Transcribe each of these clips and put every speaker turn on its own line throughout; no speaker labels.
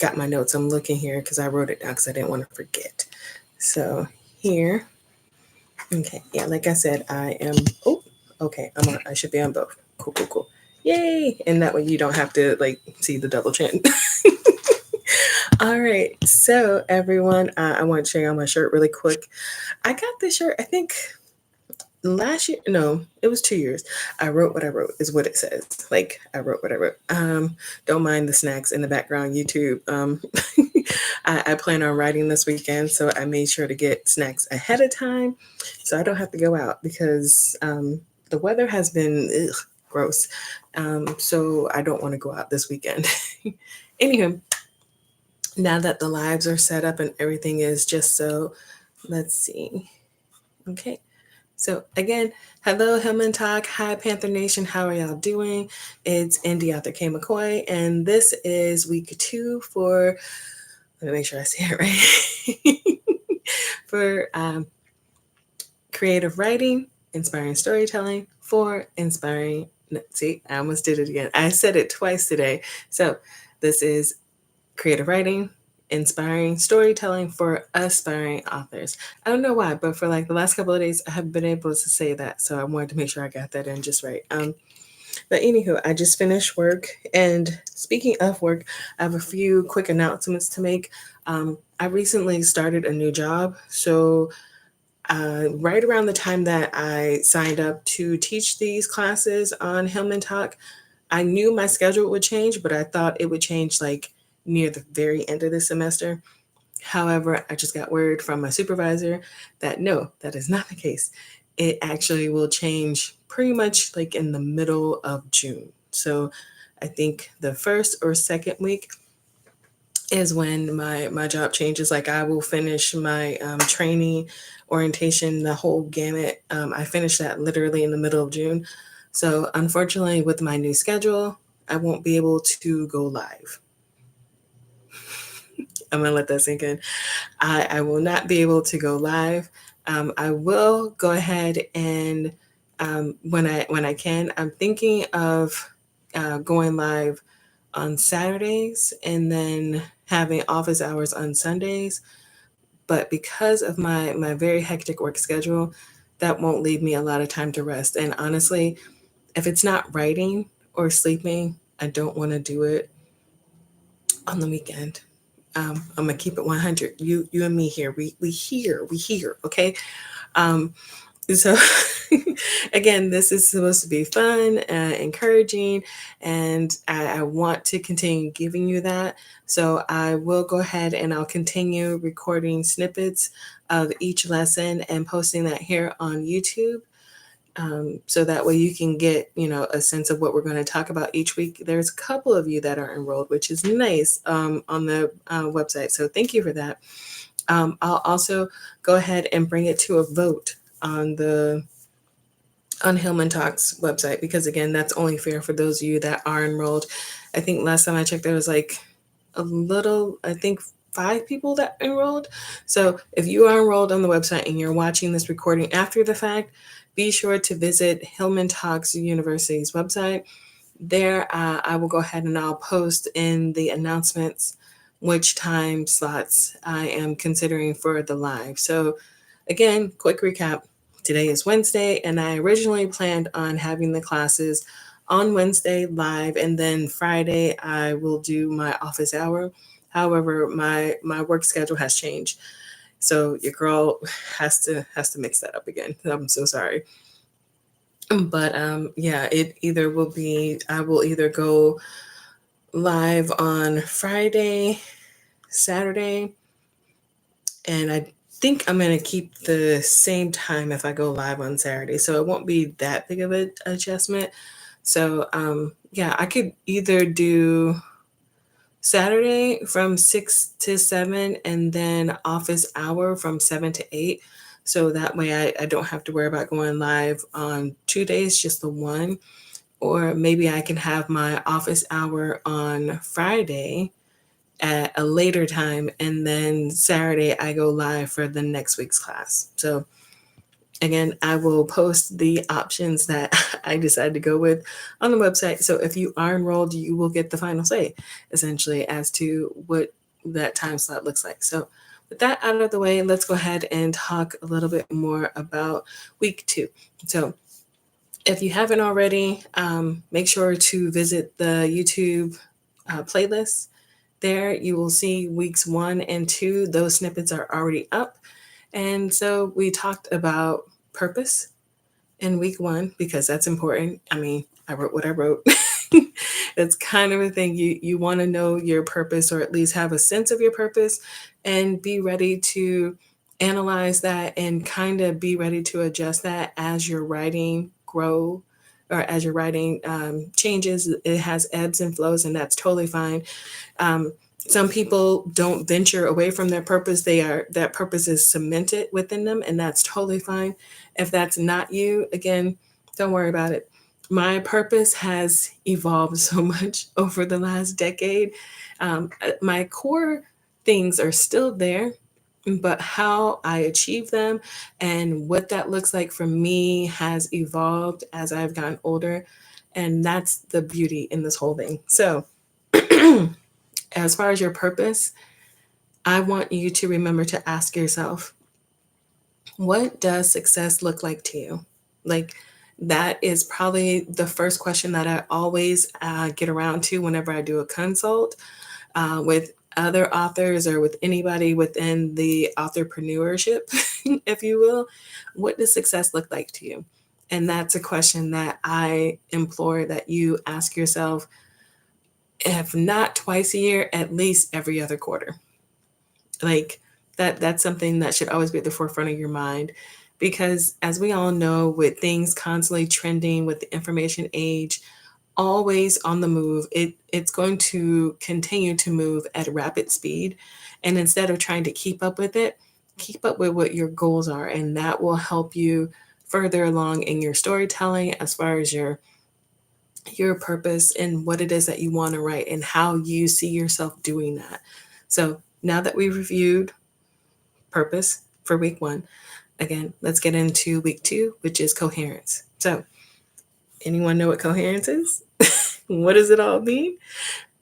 got my notes. I'm looking here because I wrote it down because I didn't want to forget. So here, okay, yeah, like I said, I am. Oh, okay, I'm on. I should be on both. Cool, cool, cool. Yay! And that way you don't have to like see the double chin. All right, so everyone, I want to show you on my shirt really quick. I got this shirt. I think last year, no, it was 2 years. I wrote what I wrote is what it says. Like I wrote what I wrote. Don't mind the snacks in the background, YouTube. I plan on writing this weekend, so I made sure to get snacks ahead of time so I don't have to go out because the weather has been gross. So I don't want to go out this weekend. Anywho, now that the lives are set up and everything is just so, let's see. Okay. So again, hello Hillmantok. Hi Panther Nation. How are y'all doing? It's Indy Author K. McCoy, and this is week 2 for. Let me make sure I say it right. For creative writing, inspiring storytelling, for inspiring. See, I almost did it again. I said it twice today. So this is creative writing, inspiring storytelling for aspiring authors. I don't know why, but for like the last couple of days, I have been able to say that. So I wanted to make sure I got that in just right. But anywho, I just finished work. And speaking of work, I have a few quick announcements to make. I recently started a new job. So right around the time that I signed up to teach these classes on Hillmantok, I knew my schedule would change, but I thought it would change like near the very end of the semester. However, I just got word from my supervisor that no, that is not the case. It actually will change pretty much like in the middle of June. So I think the first or second week is when my job changes. Like I will finish my training orientation, the whole gamut. I finished that literally in the middle of June. So unfortunately, with my new schedule, I won't be able to go live. I'm gonna let that sink in. I will not be able to go live. I will go ahead and when I can, I'm thinking of going live on Saturdays and then having office hours on Sundays. But because of my very hectic work schedule, that won't leave me a lot of time to rest. And honestly, if it's not writing or sleeping, I don't want to do it on the weekend. I'm gonna keep it 100. You and me here. We here. Okay. Um, so again, this is supposed to be fun, encouraging, and I want to continue giving you that. So I will go ahead and I'll continue recording snippets of each lesson and posting that here on YouTube. So that way you can get, a sense of what we're going to talk about each week. There's a couple of you that are enrolled, which is nice on the website. So thank you for that. I'll also go ahead and bring it to a vote on Hillmantok's website because again, that's only fair for those of you that are enrolled. I think last time I checked, there was like I think 5 people that enrolled. So if you are enrolled on the website and you're watching this recording after the fact, be sure to visit Hillmantok University's website. There, I will go ahead and I'll post in the announcements which time slots I am considering for the live. So again, quick recap. Today is Wednesday, and I originally planned on having the classes on Wednesday live, and then Friday I will do my office hour. However, my work schedule has changed, so your girl has to mix that up again. I'm so sorry, but yeah, it either will be I will either go live on Friday, Saturday, and I think I'm going to keep the same time if I go live on Saturday. So it won't be that big of an adjustment. So yeah, I could either do Saturday from 6 to 7 and then office hour from 7 to 8. So that way I don't have to worry about going live on 2 days, just the one. Or maybe I can have my office hour on Friday at a later time, and then Saturday I go live for the next week's class. So Again, I will post the options that I decided to go with on the website. So if you are enrolled, you will get the final say, essentially, as to what that time slot looks like. So with that out of the way, let's go ahead and talk a little bit more about week 2. So if you haven't already, make sure to visit the YouTube playlist. There you will see weeks 1 and 2. Those snippets are already up. And so we talked about purpose in week 1 because that's important. I mean, I wrote what I wrote. It's kind of a thing. You want to know your purpose, or at least have a sense of your purpose, and be ready to analyze that and kind of be ready to adjust that as your writing grow, or as your writing changes. It has ebbs and flows, and that's totally fine. um, some people don't venture away from their purpose. That purpose is cemented within them, and that's totally fine. If that's not you, again, don't worry about it. My purpose has evolved so much over the last decade. My core things are still there, but how I achieve them and what that looks like for me has evolved as I've gotten older. And that's the beauty in this whole thing. So, as far as your purpose, I want you to remember to ask yourself, what does success look like to you? Like, that is probably the first question that I always get around to whenever I do a consult with other authors or with anybody within the authorpreneurship, if you will. What does success look like to you? And that's a question that I implore that you ask yourself, if not twice a year, at least every other quarter. Like, that's something that should always be at the forefront of your mind, because as we all know, with things constantly trending, with the information age, always on the move, it's going to continue to move at rapid speed. And instead of trying to keep up with it, keep up with what your goals are, and that will help you further along in your storytelling, as far as your purpose and what it is that you want to write and how you see yourself doing that. So now that we've reviewed purpose for week 1, again, let's get into week 2, which is coherence. So, anyone know what coherence is? What does it all mean?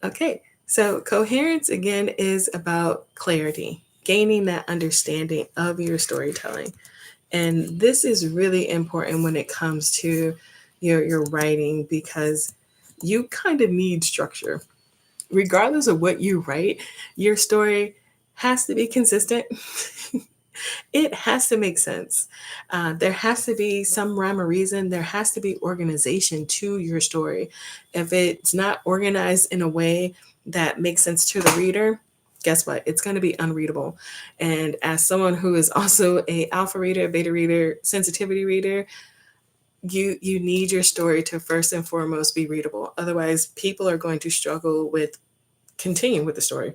Okay, so coherence again is about clarity, gaining that understanding of your storytelling. And this is really important when it comes to your writing, because you kind of need structure. Regardless of what you write, your story has to be consistent. It has to make sense. There has to be some rhyme or reason. There has to be organization to your story. If it's not organized in a way that makes sense to the reader, guess what? It's going to be unreadable. And as someone who is also a alpha reader, beta reader, sensitivity reader, you need your story to first and foremost be readable. Otherwise, people are going to struggle with continuing with the story.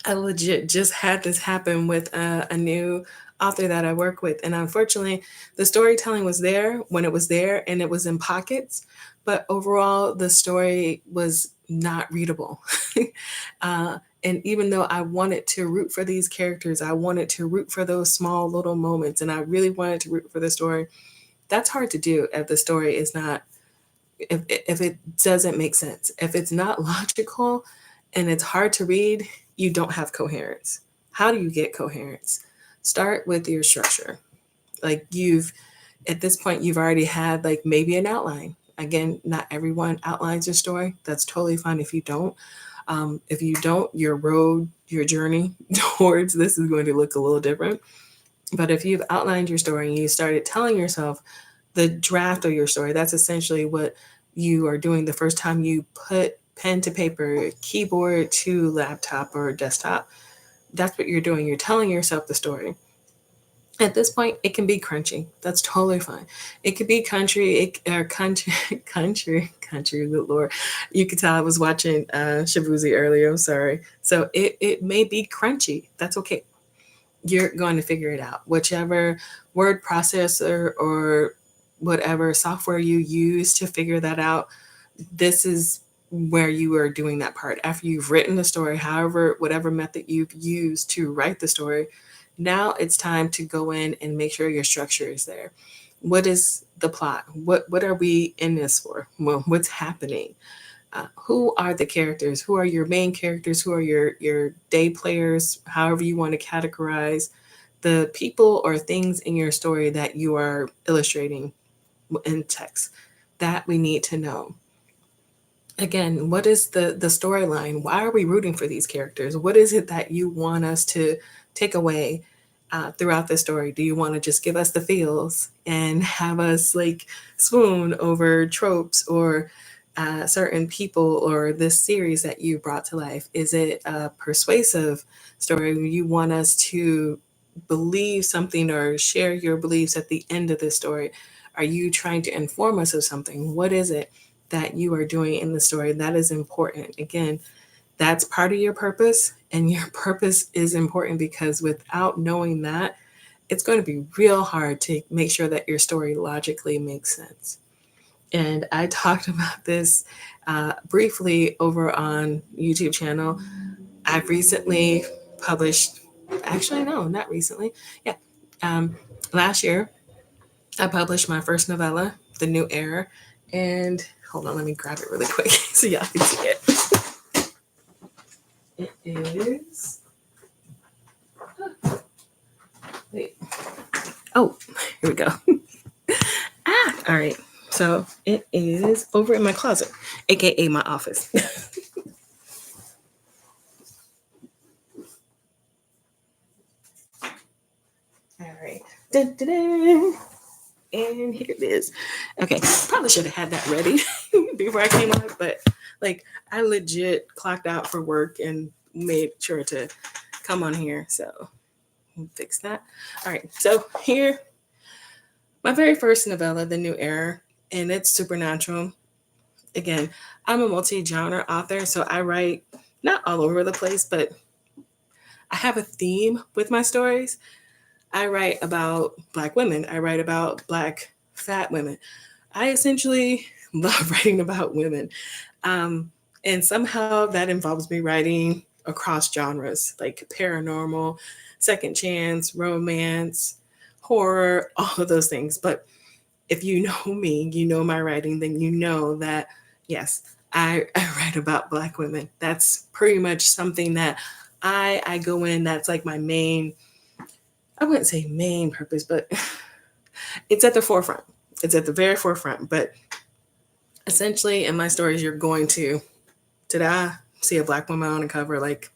I legit just had this happen with a new author that I work with. And unfortunately, the storytelling was there when it was there, and it was in pockets. But overall, the story was not readable. And even though I wanted to root for these characters, I wanted to root for those small little moments, and I really wanted to root for the story. That's hard to do if the story is not, if it doesn't make sense. If it's not logical and it's hard to read, you don't have coherence. How do you get coherence? Start with your structure. Like, at this point, you've already had like maybe an outline. Again, not everyone outlines your story. That's totally fine if you don't. If you don't, your road, your journey towards this is going to look a little different. But if you've outlined your story and you started telling yourself the draft of your story, that's essentially what you are doing the first time you put pen to paper, keyboard to laptop or desktop. That's what you're doing. You're telling yourself the story. At this point, it can be crunchy. That's totally fine. It could be country, country. Good lord, you could tell I was watching Shabuzi earlier. I'm sorry. So it may be crunchy. That's okay. You're going to figure it out. Whichever word processor or whatever software you use to figure that out, this is where you are doing that part. After you've written the story, however, whatever method you've used to write the story, Now it's time to go in and make sure your structure is there. What is the plot? What are we in this for? Well, what's happening? Who are the characters? Who are your main characters? Who are your day players? However you want to categorize the people or things in your story that you are illustrating in text. That we need to know. Again, what is the storyline? Why are we rooting for these characters? What is it that you want us to take away throughout the story? Do you want to just give us the feels and have us like swoon over tropes or certain people or this series that you brought to life? Is it a persuasive story? You want us to believe something or share your beliefs at the end of the story? Are you trying to inform us of something? What is it that you are doing in the story? That is important. Again, that's part of your purpose, and your purpose is important because without knowing that, it's going to be real hard to make sure that your story logically makes sense. And I talked about this briefly over on YouTube channel. I've recently published, actually, no, not recently. Yeah. Um, Last year, I published my first novella, The New Era. And hold on, let me grab it really quick so y'all can see it. It is. Wait. Oh, here we go. All right. So it is over in my closet, aka my office. All right. Dun, dun, dun. And here it is. Okay, probably should have had that ready before I came on, but like I legit clocked out for work and made sure to come on here. So fix that. All right. So here, my very first novella, The New Era, and it's supernatural. Again, I'm a multi-genre author, so I write not all over the place, but I have a theme with my stories. I write about Black women. I write about Black fat women. I essentially love writing about women. And somehow that involves me writing across genres like paranormal, second chance, romance, horror, all of those things. But if you know me, you know my writing, then you know that, yes, I write about Black women. That's pretty much something that I go in, that's like my main, I wouldn't say main purpose, but it's at the forefront. It's at the very forefront. But essentially, in my stories, you're going to, did I see a Black woman on a cover? Like,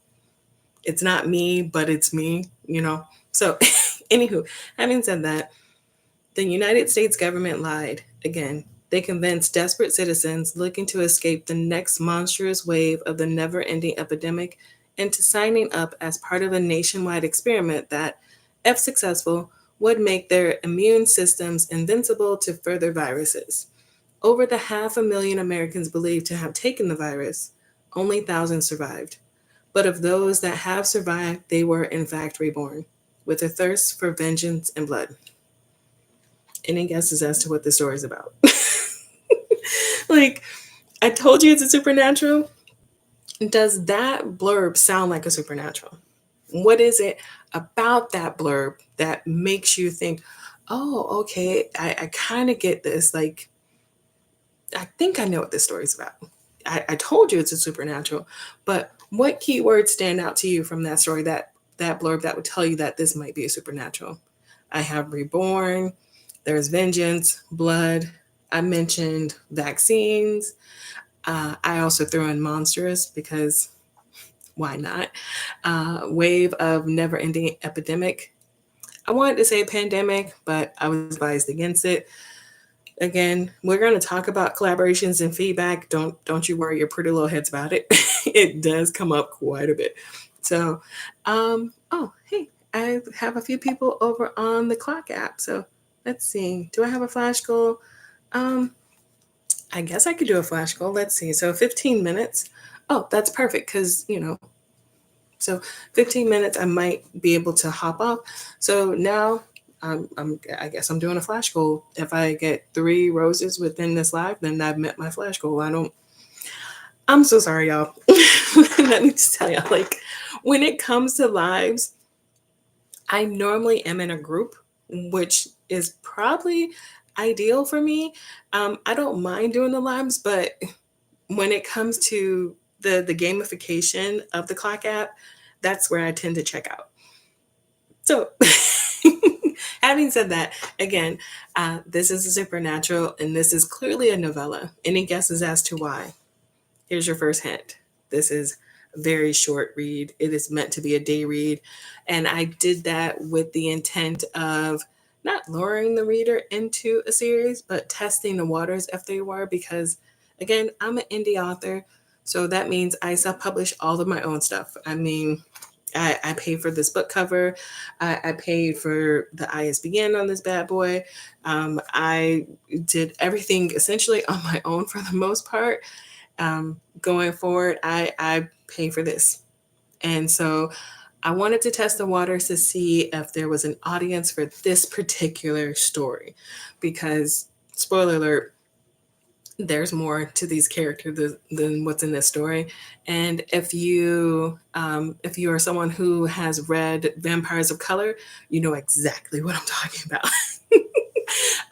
it's not me, but it's me, you know? So, anywho, having said that, the United States government lied again. They convinced desperate citizens looking to escape the next monstrous wave of the never ending epidemic into signing up as part of a nationwide experiment that, if successful, would make their immune systems invincible to further viruses. Over the 500,000 Americans believed to have taken the virus, only thousands survived. But of those that have survived, they were in fact reborn, with a thirst for vengeance and blood. Any guesses as to what the story is about? Like, I told you it's a supernatural. Does that blurb sound like a supernatural? What is it about that blurb that makes you think, oh, okay, I kind of get this? Like, I think I know what this story's about. I told you it's a supernatural, but what keywords stand out to you from that story, that blurb that would tell you that this might be a supernatural? I have reborn, there's vengeance, blood. I mentioned vaccines. I also throw in monstrous because why not? Wave of never ending epidemic. I wanted to say pandemic, but I was advised against it. Again, we're going to talk about collaborations and feedback. Don't you worry your pretty little heads about it. It does come up quite a bit. So, oh, hey, I have a few people over on the clock app. So let's see. Do I have a flash goal? Um, I guess I could do a flash goal. Let's see. So 15 minutes. Oh, that's perfect because, so 15 minutes I might be able to hop off. So now I guess I'm doing a flash goal. If I get 3 roses within this live, then I've met my flash goal. I'm so sorry, y'all. Let me just tell y'all, like, when it comes to lives, I normally am in a group, which is probably ideal for me. I don't mind doing the lives, but when it comes to the gamification of the clock app, that's where I tend to check out. So, having said that, again, this is a supernatural, and this is clearly a novella. Any guesses as to why? Here's your first hint. This is a very short read. It is meant to be a day read. And I did that with the intent of not luring the reader into a series, but testing the waters if they were, because again, I'm an indie author. So that means I self publish all of my own stuff. I mean, I paid for this book cover. I paid for the ISBN on this bad boy. I did everything essentially on my own for the most part. Going forward, I pay for this. And so I wanted to test the waters to see if there was an audience for this particular story. Because, spoiler alert, there's more to these characters than what's in this story. And if you are someone who has read Vampires of Color, you know exactly what I'm talking about.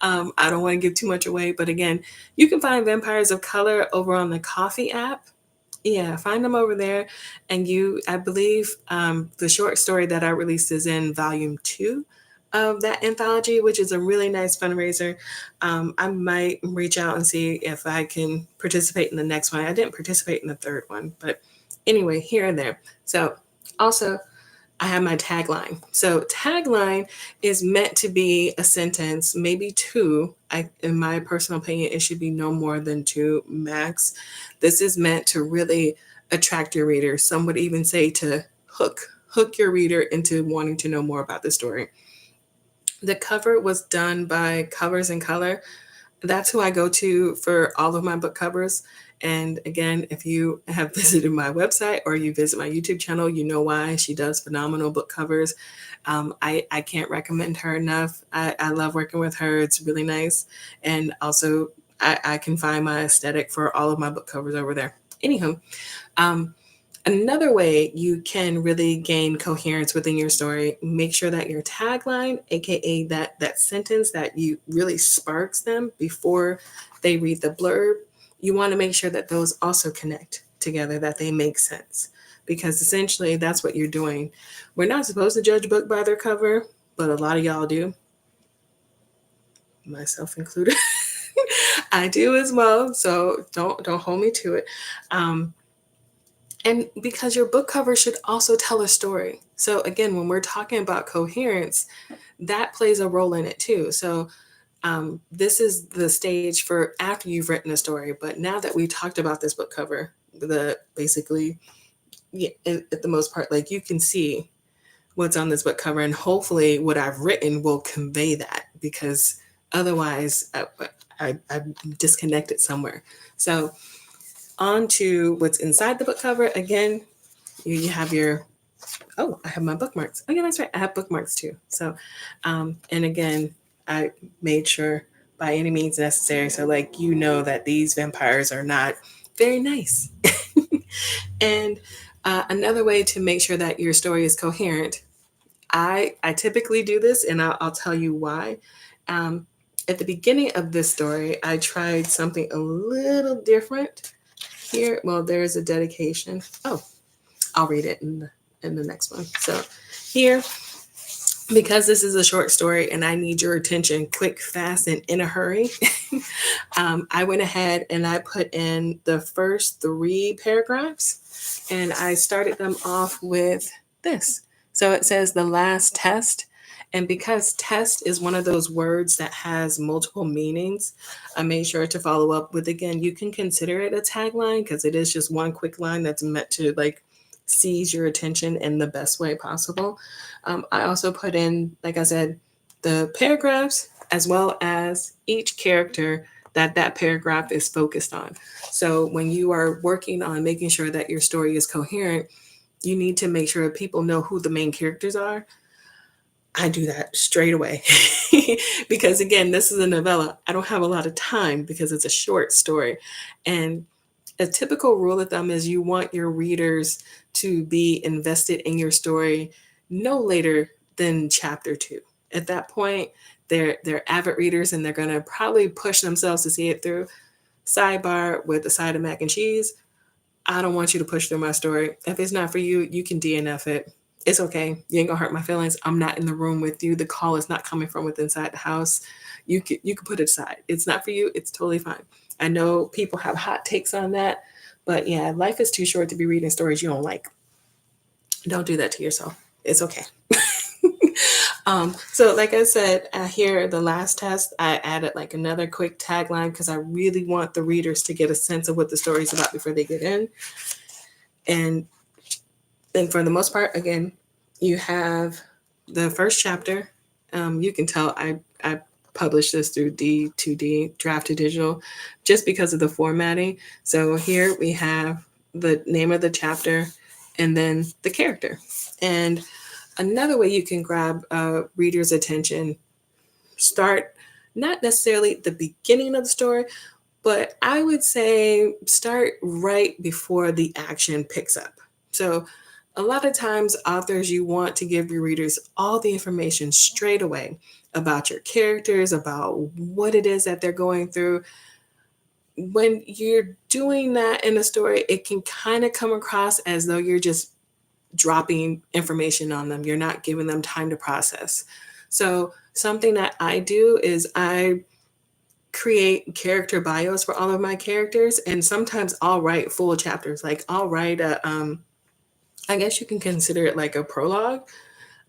I don't want to give too much away, but again, you can find Vampires of Color over on the Coffee app. Yeah, find them over there. And I believe the short story that I released is in volume 2 of that anthology, which is a really nice fundraiser. I might reach out and see if I can participate in the next one. I didn't participate in the third one, but anyway, here and there. So, also, I have my tagline. So tagline is meant to be a sentence, maybe two. In my personal opinion, it should be no more than two max. This is meant to really attract your reader. Some would even say to hook your reader into wanting to know more about the story. The cover was done by Covers in Color. That's who I go to for all of my book covers. And again, if you have visited my website or you visit my YouTube channel, you know why. She does phenomenal book covers. I can't recommend her enough. I love working with her. It's really nice. And also, I can find my aesthetic for all of my book covers over there. Anywho, um, another way you can really gain coherence within your story, make sure that your tagline, aka that sentence that you really sparks them before they read the blurb, you want to make sure that those also connect together, that they make sense. Because essentially that's what you're doing. We're not supposed to judge a book by their cover, but a lot of y'all do, myself included. I do as well, so don't hold me to it. And because your book cover should also tell a story. So again, when we're talking about coherence, that plays a role in it too. So this is the stage for after you've written a story. But now that we talked about this book cover, the basically, yeah, at the most part, like you can see what's on this book cover, and hopefully what I've written will convey that, because otherwise I'm disconnected somewhere. So on to what's inside the book cover. Again, you have your, oh, I have my bookmarks. Oh yeah, that's right, I have bookmarks too. So and again, I made sure by any means necessary, so like you know that these vampires are not very nice. And another way to make sure that your story is coherent, I typically do this, and I'll tell you why. um, at the beginning of this story, I tried something a little different here. Well, there's a dedication. Oh, I'll read it in the next one. So here, because this is a short story and I need your attention quick, fast, and in a hurry, I went ahead and I put in the first 3 paragraphs, and I started them off with this. So it says the last test. And because test is one of those words that has multiple meanings, I made sure to follow up with, again, you can consider it a tagline because it is just one quick line that's meant to like seize your attention in the best way possible. I also put in, like I said, the paragraphs as well as each character that paragraph is focused on. So when you are working on making sure that your story is coherent, you need to make sure people know who the main characters are. I do that straight away because again, this is a novella. I don't have a lot of time because it's a short story. And a typical rule of thumb is you want your readers to be invested in your story no later than chapter 2. At that point, they're avid readers and they're going to probably push themselves to see it through. Sidebar with a side of mac and cheese. I don't want you to push through my story. If it's not for you, you can DNF it. It's okay. You ain't gonna hurt my feelings. I'm not in the room with you. The call is not coming from within inside the house. You can put it aside. It's not for you. It's totally fine. I know people have hot takes on that, but yeah, life is too short to be reading stories you don't like. Don't do that to yourself. It's okay. So like I said, here the last test, I added like another quick tagline because I really want the readers to get a sense of what the story is about before they get in. And then for the most part, again, you have the first chapter. You can tell I published this through D2D, draft to digital, just because of the formatting. So here we have the name of the chapter and then the character. And another way you can grab a reader's attention, start not necessarily at the beginning of the story, but I would say start right before the action picks up. So a lot of times, authors, you want to give your readers all the information straight away about your characters, about what it is that they're going through. When you're doing that in a story, it can kind of come across as though you're just dropping information on them. You're not giving them time to process. So, something that I do is I create character bios for all of my characters, and sometimes I'll write full chapters. Like I'll write I guess you can consider it like a prologue.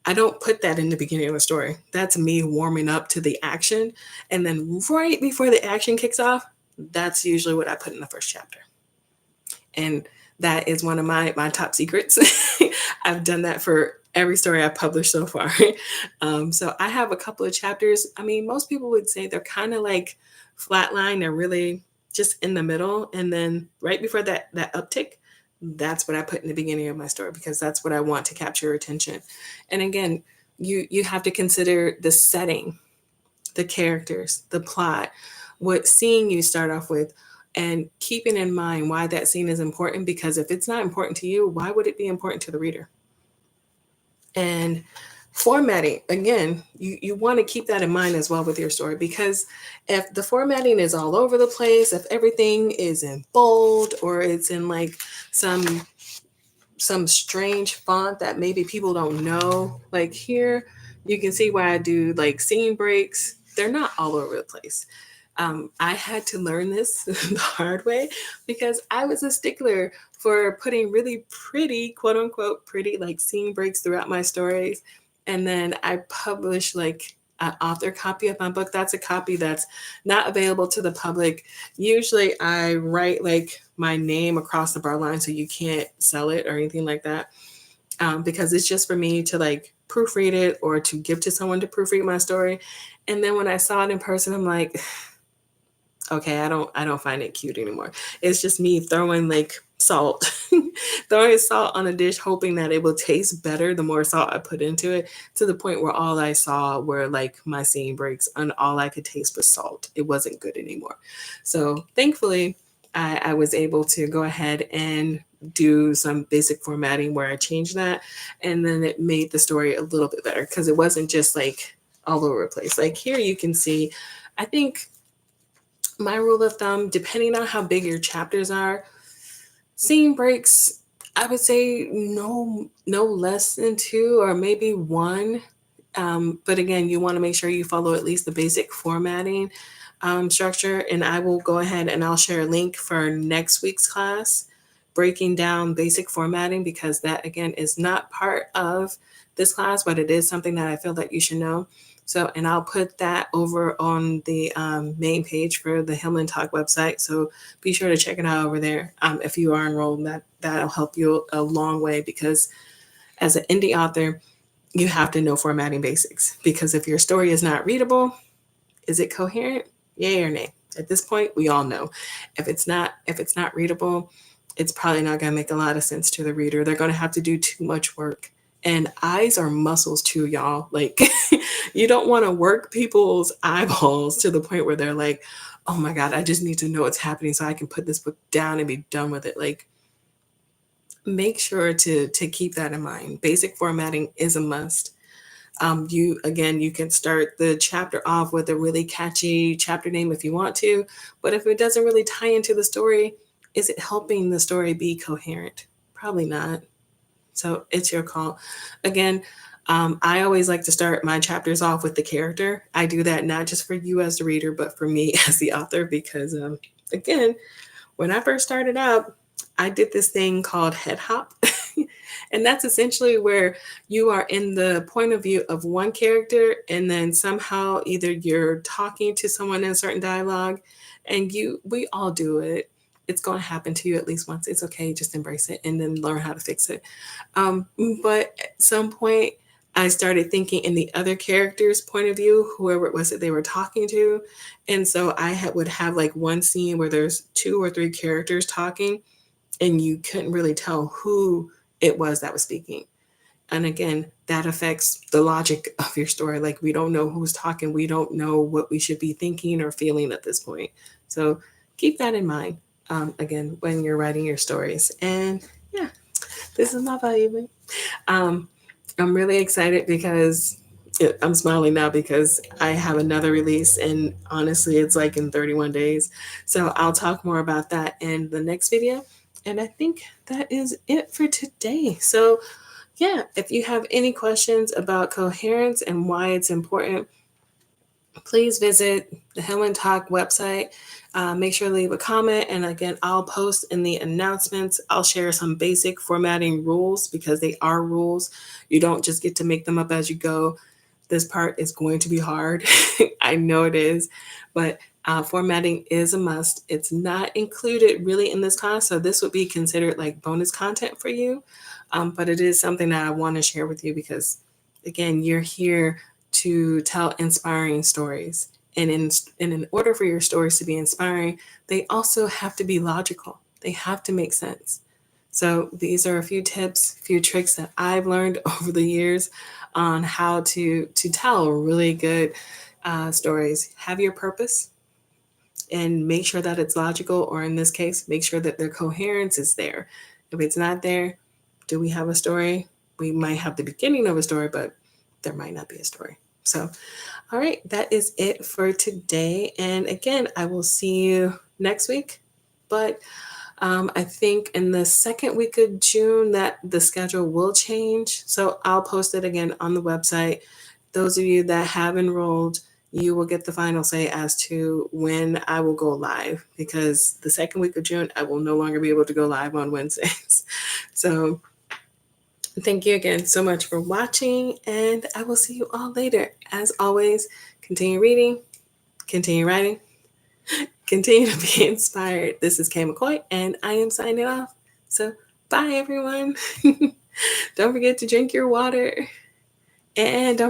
I don't put that in the beginning of the story. That's me warming up to the action. And then right before the action kicks off, that's usually what I put in the first chapter. And that is one of my top secrets. I've done that for every story I've published so far. So I have a couple of chapters. I mean, most people would say they're kind of like flatline. They're really just in the middle. And then right before that uptick, that's what I put in the beginning of my story because that's what I want to capture your attention. And again, you have to consider the setting, the characters, the plot, what scene you start off with, and keeping in mind why that scene is important. Because if it's not important to you, why would it be important to the reader? And formatting, again, you want to keep that in mind as well with your story, because if the formatting is all over the place, if everything is in bold or it's in like some strange font that maybe people don't know, like here you can see why I do like scene breaks. They're not all over the place. I had to learn this the hard way because I was a stickler for putting really pretty, quote unquote, pretty like scene breaks throughout my stories. And then I published like an author copy of my book. That's a copy that's not available to the public. Usually I write like my name across the bar line so you can't sell it or anything like that, because it's just for me to like proofread it or to give to someone to proofread my story. And then when I saw it in person, I'm like, okay, I don't find it cute anymore. It's just me throwing like salt, throwing salt on a dish, hoping that it will taste better the more salt I put into it, to the point where all I saw were like my scene breaks and all I could taste was salt. It wasn't good anymore. So thankfully, I was able to go ahead and do some basic formatting where I changed that. And then it made the story a little bit better because it wasn't just like all over the place. Like here you can see, I think my rule of thumb, depending on how big your chapters are, scene breaks, I would say no less than 2 or maybe 1. But again, you want to make sure you follow at least the basic formatting structure. And I will go ahead and I'll share a link for next week's class, breaking down basic formatting, because that again is not part of this class, but it is something that I feel that you should know. So, and I'll put that over on the main page for the Hillmantok website. So be sure to check it out over there. If you are enrolled, that'll help you a long way, because as an indie author, you have to know formatting basics, because if your story is not readable, is it coherent? Yay or nay? At this point, we all know. If it's not readable, it's probably not going to make a lot of sense to the reader. They're going to have to do too much work. And eyes are muscles too, y'all. Like, you don't want to work people's eyeballs to the point where they're like, oh my God, I just need to know what's happening so I can put this book down and be done with it. Like, make sure to keep that in mind. Basic formatting is a must. You can start the chapter off with a really catchy chapter name if you want to, but if it doesn't really tie into the story, is it helping the story be coherent? Probably not. So it's your call. Again, I always like to start my chapters off with the character. I do that not just for you as the reader, but for me as the author, because again, when I first started out, I did this thing called head hop. And that's essentially where you are in the point of view of one character, and then somehow either you're talking to someone in a certain dialogue, and we all do it. It's going to happen to you at least once. It's okay. Just embrace it and then learn how to fix it. Um, but at some point, I started thinking in the other character's point of view, whoever it was that they were talking to. And so would have like one scene where there's two or three characters talking, and you couldn't really tell who it was that was speaking. And again, that affects the logic of your story. Like, we don't know who's talking, we don't know what we should be thinking or feeling at this point. So keep that in mind, again, when you're writing your stories. And yeah, this is my baby. Um, I'm really excited because I'm smiling now because I have another release, and honestly, it's like in 31 days. So I'll talk more about that in the next video. And I think that is it for today. So, yeah, if you have any questions about coherence and why it's important, please visit the Hillmantok website. Make sure to leave a comment. And again, I'll post in the announcements. I'll share some basic formatting rules because they are rules. You don't just get to make them up as you go. This part is going to be hard. I know it is, but formatting is a must. It's not included really in this class, so this would be considered like bonus content for you. But it is something that I want to share with you because, again, you're here to tell inspiring stories. And in order for your stories to be inspiring, they also have to be logical. They have to make sense. So these are a few tips, a few tricks that I've learned over the years on how to tell really good stories. Have your purpose and make sure that it's logical, or in this case, make sure that their coherence is there. If it's not there, do we have a story? We might have the beginning of a story, but there might not be a story. So, all right, that is it for today. And again, I will see you next week. But I think in the second week of June that the schedule will change. So I'll post it again on the website. Those of you that have enrolled, you will get the final say as to when I will go live, because the second week of June, I will no longer be able to go live on Wednesdays. So thank you again so much for watching, and I will see you all later. As always, continue reading, continue writing, continue to be inspired. This is Kay McCoy, and I am signing off. So bye, everyone. Don't forget to drink your water, and don't forget